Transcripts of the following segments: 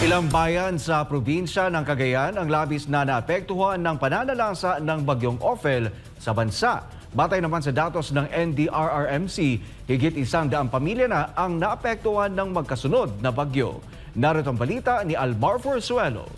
Ilang bayan sa probinsya ng Cagayan ang labis na naapektuhan ng pananalasa ng bagyong Ophel sa bansa. Batay naman sa datos ng NDRRMC, higit 100 pamilya na ang naapektuhan ng magkasunod na bagyo. Narito ang balita ni Almar Forzuelo.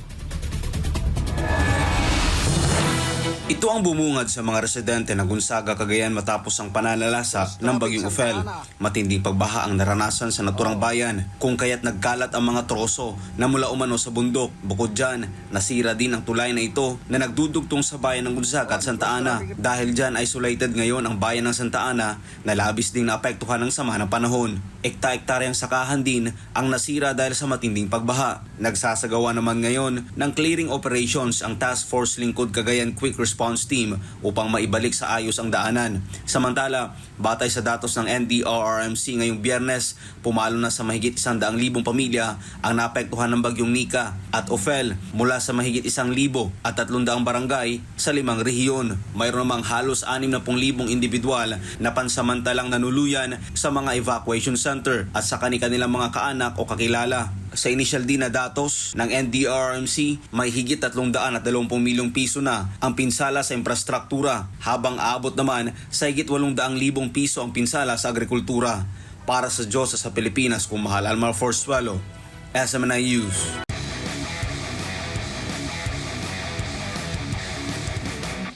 Ito ang bumungad sa mga residente ng Gonzaga, Cagayan matapos ang pananalasa ng bagyong Ophel. Matinding pagbaha ang naranasan sa naturang bayan kung kaya't nagkalat ang mga troso na mula umano sa bundok. Bukod dyan, nasira din ang tulay na ito na nagdudugtong sa bayan ng Gonzaga at Santa Ana. Dahil dyan isolated ngayon ang bayan ng Santa Ana na labis ding naapektuhan ng sama ng panahon. Ekta-ektaryang sakahan din ang nasira dahil sa matinding pagbaha. Nagsasagawa naman ngayon ng clearing operations ang Task Force Lingkod Cagayan Quick Response Team upang maibalik sa ayos ang daanan. Samantala, batay sa datos ng NDRRMC ngayong Biyernes, pumalo na sa mahigit 100,000 pamilya ang naapektuhan ng bagyong Nika at Ophel mula sa mahigit 1,000 at 300 barangay sa 5 rehiyon. Mayroon namang halos 60,000 individual na pansamantalang nanuluyan sa mga evacuation center at sa kanilang mga kaanak o kakilala. Sa initial din na datos ng NDRRMC, may higit 320 milyong piso na ang pinsala sa infrastruktura, habang aabot naman sa higit 800,000 piso ang pinsala sa agrikultura. Para sa Diyos sa Pilipinas, kung mahal, Almar Forzuelo, SMNI News.